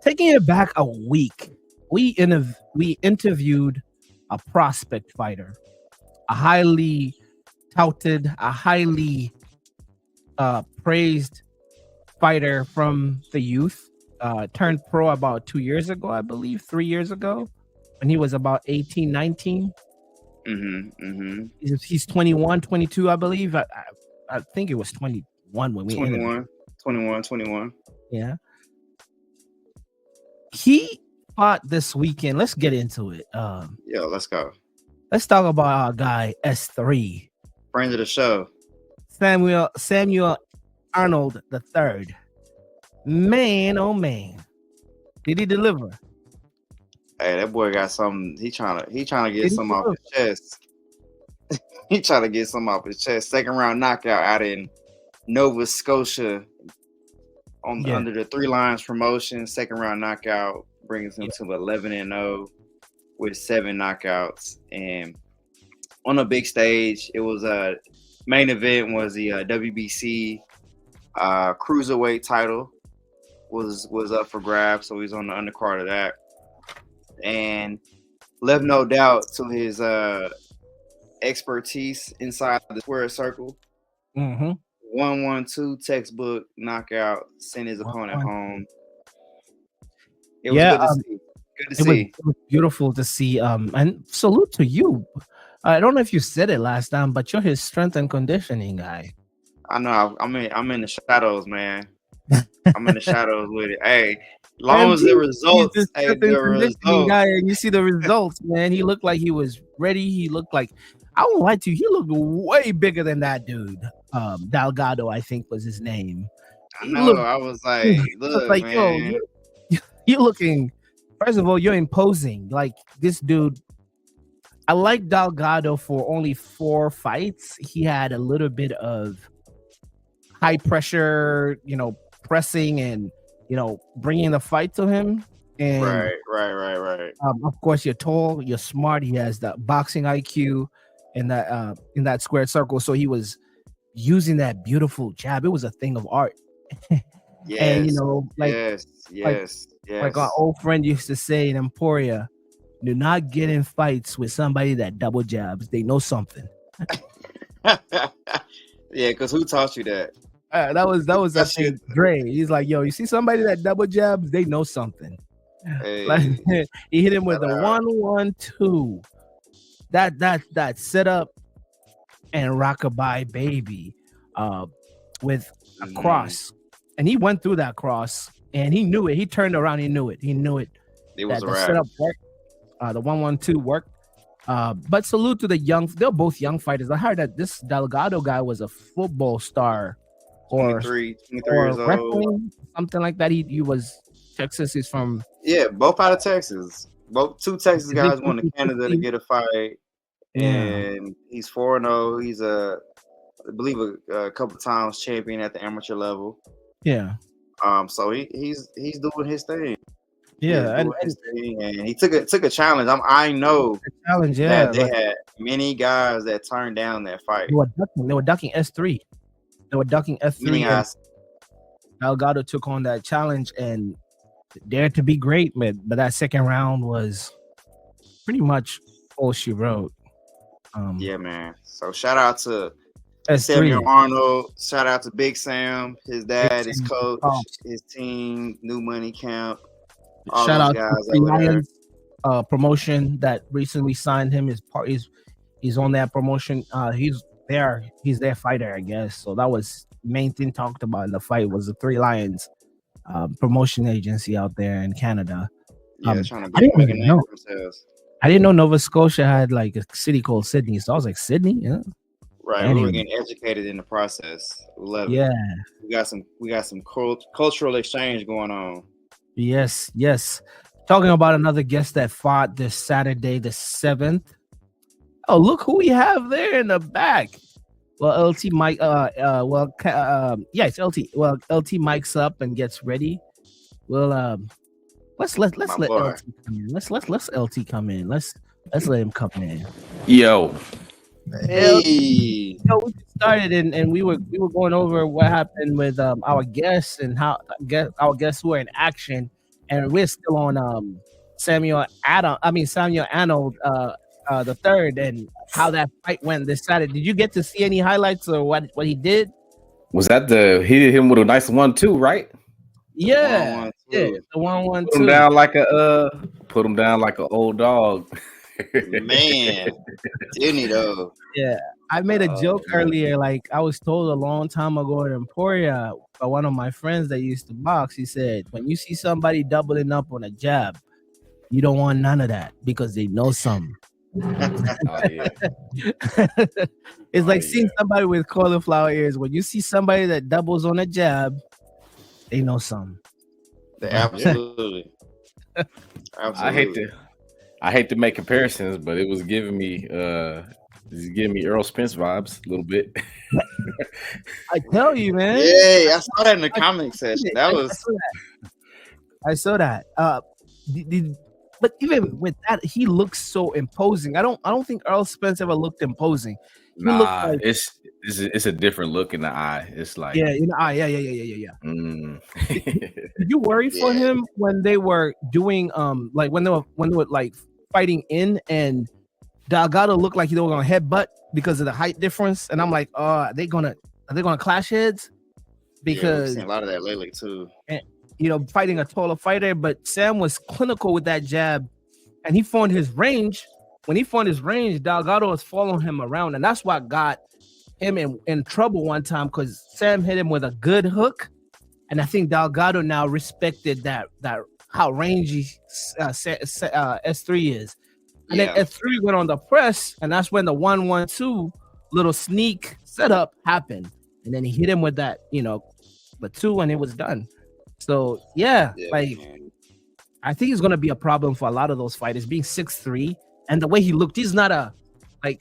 Taking it back a week, we interviewed a prospect fighter, a highly touted, a highly praised fighter from the youth. Turned pro about 2 years ago, I believe, 3 years ago, when he was about 18, 19. He's 21, 22, I believe. I think it was 21 when we interviewed. 21. Yeah. He fought this weekend. Let's get into it. Yeah, let's go. Let's talk about our guy S3, Friend of the show. Samuel Arnold III. Man, oh man, did he deliver? Hey, that boy got something. He trying to get something off his chest. He trying to get something off his chest. Second round knockout out in Nova Scotia under the Three Lions promotion. Second round knockout brings him to 11-0 with 7 knockouts. And on a big stage, it was a main event was the WBC cruiserweight title was up for grabs. So he's on the undercard of that, and left no doubt to his expertise inside the square circle. 1-1-2 textbook knockout, sent his opponent home. It was good to see. Good to see. It was beautiful to see. And salute to you. I don't know if you said it last time, but you're his strength and conditioning guy. I know. I'm in the shadows, man. I'm in the shadows with it. Hey, long as the results, guy, and you see the results, man. He looked like he was ready. He looked like, I won't lie to you, he looked way bigger than that dude. Delgado, I think was his name. I know. I was like, look, like, man. Yo, you're looking. First of all, you're imposing. Like this dude. I like Delgado for only 4 fights. He had a little bit of high pressure, pressing and bringing the fight to him. And right. Of course, you're tall, you're smart. He has that boxing IQ in that squared circle. So he was using that beautiful jab. It was a thing of art. Yes. And yes. Like our old friend used to say in Emporia, do not get in fights with somebody that double jabs. They know something. Yeah, because who taught you that? That was I think Dre. He's like, yo, you see somebody that double jabs, they know something. Hey. Like, he hit him with a 1-1-2. That setup and rockabye baby, with a cross, and he went through that cross and he knew it. He turned around, he knew it. It was a wrap. Setup worked. The 1-1-2 worked. But salute to the young. They're both young fighters. I heard that this Delgado guy was a football star, 23 years old, something like that. He was Texas. He's from both out of Texas. Both 2 Texas guys went to Canada to get a fight, and he's 4-0. He's I believe a couple times champion at the amateur level. Yeah. So he's doing his thing. Yeah, and he took a challenge. I know a challenge. That they had many guys that turned down that fight. They were ducking S3. They were ducking S3. Delgado took on that challenge and dared to be great, man. But that second round was pretty much all she wrote. Yeah, man. So shout out to S3. Samuel Arnold. Shout out to Big Sam, his dad, his coach, his team, New Money Camp. Shout out to the Lions promotion that recently signed him. He's on that promotion. He's their fighter, I guess. So that was the main thing talked about in the fight was the Three Lions promotion agency out there in Canada. Trying to make a name for themselves. I didn't know Nova Scotia had like a city called Sydney. So I was like, Sydney? Yeah. Right. Anyway. We were getting educated in the process. We love it. Yeah. We got some cultural exchange going on. Yes. Talking about another guest that fought this Saturday, the 7th. Oh, look who we have there in the back. Well, LT Mike. It's LT. Well, LT mics up and gets ready. Well, let's let LT come in. Let's LT come in. Let's let him come in. Yo. Hey. So we started and we were going over what happened with our guests and how our guests who are in action and we're still on Samuel Arnold the third, and how that fight went this Saturday. Did you get to see any highlights or what he did? Was that he hit him with a nice 1-2, right? Yeah, the 1-1-2. Put him down like an old dog. Man, didn't he though? Yeah, I made a joke earlier. Like I was told a long time ago in Emporia by one of my friends that used to box. He said, when you see somebody doubling up on a jab, you don't want none of that because they know something. It's like seeing somebody with cauliflower ears. When you see somebody that doubles on a jab, they know something. Absolutely. Absolutely. I hate to make comparisons, but it was giving me Earl Spence vibes a little bit. I tell you, man. Yeah, I saw that in the comment section. I saw that. But even with that, he looks so imposing. I don't think Earl Spence ever looked imposing. It's a different look in the eye. It's like in the eye. Yeah. Did you worry for him when they were doing like when they were like fighting in, and Delgado looked like he was gonna headbutt because of the height difference? And I'm like, are they gonna clash heads? Because we've seen a lot of that lately too. And, fighting a taller fighter, but Sam was clinical with that jab, and he found his range. When he found his range, Delgado was following him around, and that's what got him in trouble one time, because Sam hit him with a good hook, and I think Delgado now respected that how rangy S3 is, and then S3 went on the press, and that's when the 1-1-2 little sneak setup happened, and then he hit him with that, the 2, and it was done. So I think it's gonna be a problem for a lot of those fighters being 6'3", and the way he looked. He's not a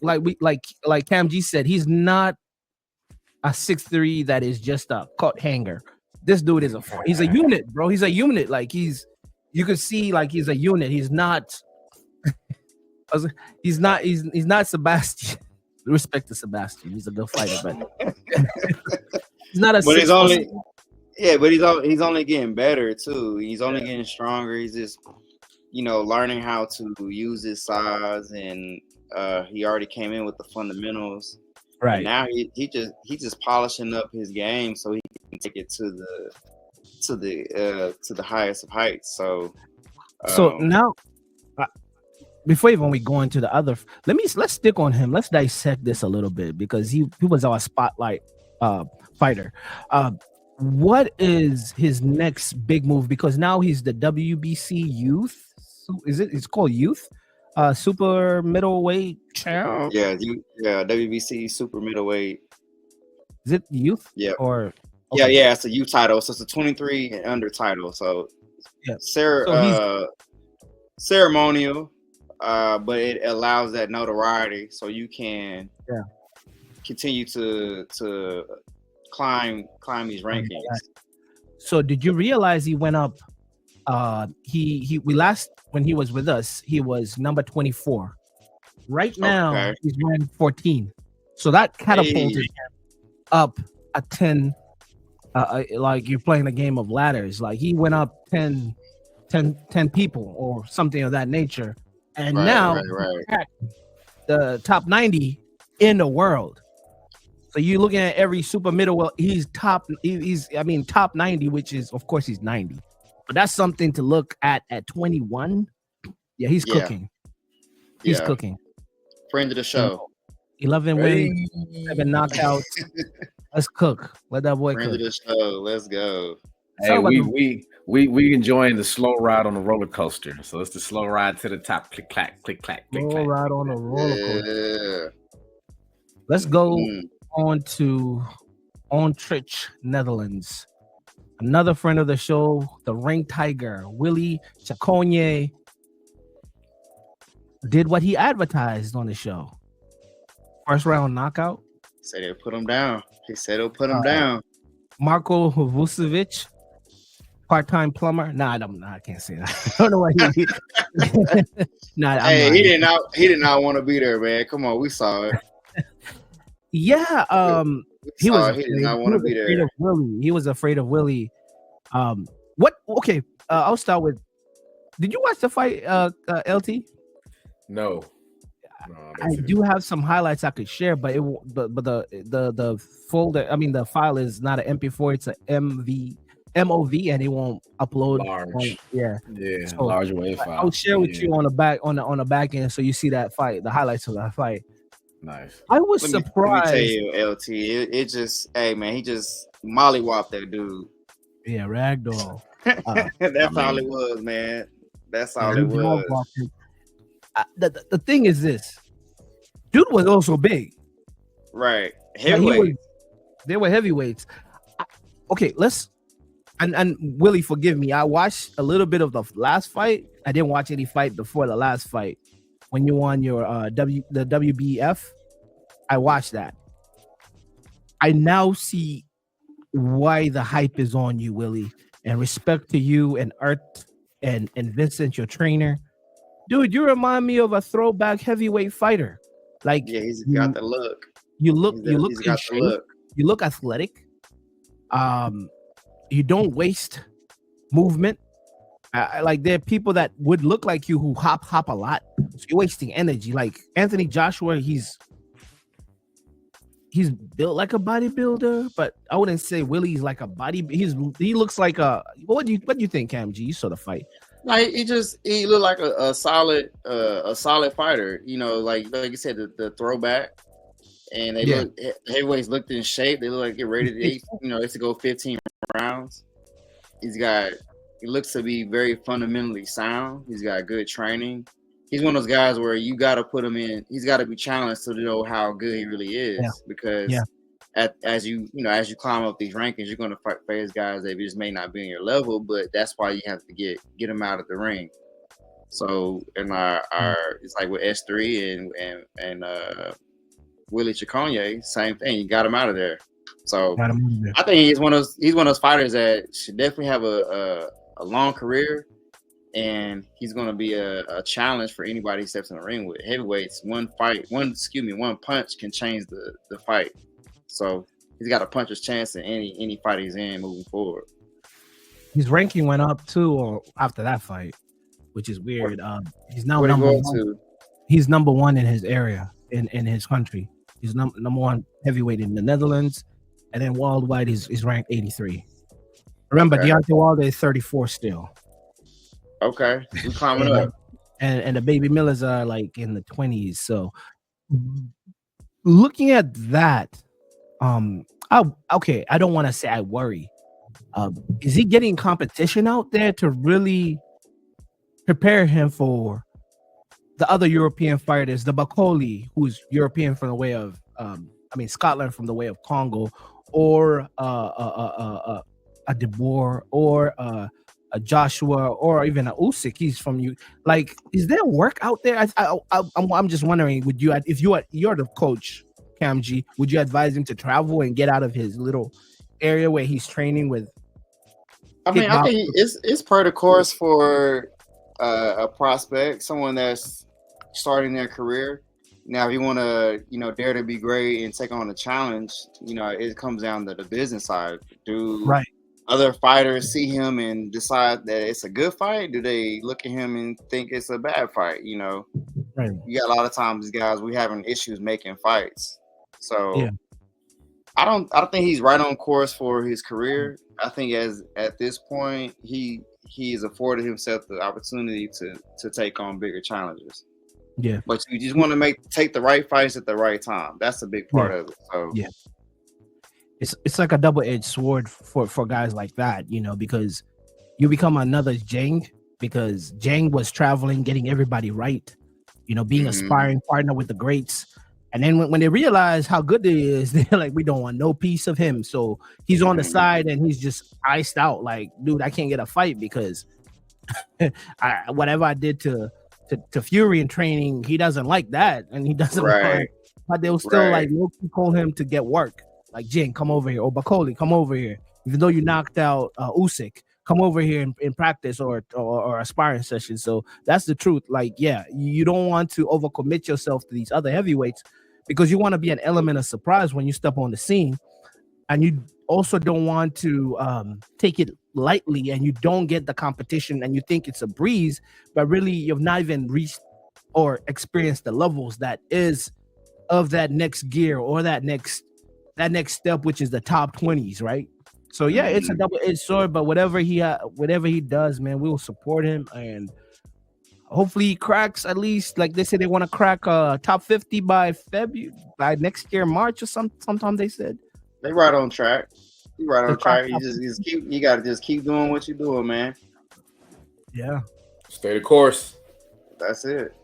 like Cam G said, he's not a 6'3" that is just a cut hanger. This dude is he's a unit, bro. He's a unit. Like you could see like he's a unit. He's not he's not Sebastian. Respect to Sebastian. He's a good fighter, but he's not a. But he's only getting better too. He's only getting stronger. He's just learning how to use his size, and he already came in with the fundamentals. Right. And now he's just polishing up his game so he can take it to the highest of heights. So now, before even we go into the other, let's stick on him. Let's dissect this a little bit, because he was our spotlight fighter. What is his next big move? Because now he's the WBC youth. It's called youth, super middleweight champ. Yeah, WBC super middleweight. Is it youth? Yeah. Or okay. Yeah, it's a youth title. So it's a 23 and under title. So ceremonial, but it allows that notoriety, so you can continue to climb these rankings. So did you realize he went up? When he was with us, he was number 24. Right now, he's ranked 14. So that catapulted him up a 10. Like you're playing a game of ladders. Like he went up 10 people or something of that nature, and now the top 90 in the world. So you're looking at every super middleweight. He's top 90, which is, of course, he's 90. But that's something to look at 21. Yeah, he's cooking. He's cooking. Friend of the show. 11 wins, 7 knockouts. Let's cook. Let that boy Friend cook. of the show. Let's go. Hey, we enjoying the slow ride on the roller coaster. So it's the slow ride to the top. Click clack, click clack, click clack. Slow ride on the roller coaster. Yeah. Let's go on to Utrecht, Netherlands. Another friend of the show, the Ring Tiger, Willie Chaconier, did what he advertised on the show. First round knockout. Said he'll put him down. He said he'll put him down. Marko Vucevic, part-time plumber. I can't say that. I don't know what he Hey, he did not want to be there, man. Come on, we saw it. Yeah, he did not want to be there. He was afraid of Willie. What? Okay, I'll start with. Did you watch the fight, LT? No. I do have some highlights I could share, but the folder, I mean the file is not an MP4, it's a MOV, and it won't upload. Large. Yeah, so large wave file. I'll share with you on the back end, so you see that fight, the highlights of that fight. Nice. I was surprised. Let me tell you, LT, it just, hey man, he just mollywopped that dude. Yeah, ragdoll. That's all it was, man. That's all it was. The thing is this, dude was also big, right? Heavyweight. They were heavyweights. Okay, and Willie, forgive me. I watched a little bit of the last fight. I didn't watch any fight before the last fight. When you won your the WBF, I watched that. I now see why the hype is on you, Willie, and respect to you and Art and Vincent, your trainer. Dude, you remind me of a throwback heavyweight fighter. Like, yeah, he's got the look. You look in shape. You look athletic. You don't waste movement. Like, there are people that would look like you who hop a lot. So you're wasting energy. Like Anthony Joshua, he's built like a bodybuilder, but I wouldn't say Willie's like a body. He looks like a. What do you think, Cam G? You saw the fight. Like he looked like a solid fighter. You know, like you said, the throwback, and heavyweights looked in shape. They look like get ready to it's to go 15 rounds. He looks to be very fundamentally sound. He's got good training. He's one of those guys where you got to put him in. He's got to be challenged to know how good he really is. Yeah. Because as you climb up these rankings, you're going to face guys that just may not be on your level. But that's why you have to get him out of the ring. So in our it's like with S3 and Willie Chicone, same thing. You got him out of there. So I think he's one of those fighters that should definitely have a long career. And he's going to be a challenge for anybody who steps in the ring with. Heavyweights, one punch can change the fight. So he's got a puncher's chance in any fight he's in moving forward. His ranking went up too after that fight, which is weird. He's now number one. He's number one in his area, in his country. He's number one heavyweight in the Netherlands, and then worldwide he's ranked 83. Remember, Deontay Wilder is 34 still. Okay, we're climbing up. And the Baby Millers are like in the 20s. So looking at that, I don't want to say I worry. Is he getting competition out there to really prepare him for the other European fighters, the Bakoli, who's European from the way of Scotland from the way of Congo, or a De Boer, or a Joshua, or even a Usyk? He's from you. Like, is there work out there? I'm just wondering, would you, if you're the coach, Cam G, would you advise him to travel and get out of his little area where he's training with? I think it's part of the course for a prospect, someone that's starting their career. Now, if you want to, dare to be great and take on a challenge, it comes down to the business side. Right. Other fighters see him and decide that it's a good fight? Do they look at him and think it's a bad fight? Right. You got a lot of times these guys, we having issues making fights. So I don't think he's right on course for his career. I think at this point he has afforded himself the opportunity to take on bigger challenges. Yeah. But you just want to take the right fights at the right time. That's a big part of it. So It's like a double-edged sword for guys like that, because you become another Jang, because Jang was traveling, getting everybody right, being a sparring partner with the greats. And then when they realize how good he is, they're like, we don't want no piece of him. So he's on the side and he's just iced out. Like, dude, I can't get a fight because whatever I did to Fury in training, he doesn't like that. And he doesn't like, but they'll still like call him to get work. Like, Jing, come over here. Or Bakoli, come over here. Even though you knocked out Usyk, come over here in practice or a sparring session. So that's the truth. Like, you don't want to overcommit yourself to these other heavyweights because you want to be an element of surprise when you step on the scene. And you also don't want to take it lightly and you don't get the competition and you think it's a breeze, but really you've not even reached or experienced the levels that is of that next gear or that next step, which is the top 20s, right? So yeah, it's a double-edged sword, but whatever he does, man, we will support him, and hopefully he cracks at least, like they said, they want to crack top 50 by next year, March or sometime they said. They right on track. You right on track. You gotta just keep doing what you're doing, man. Yeah. Stay the course. That's it.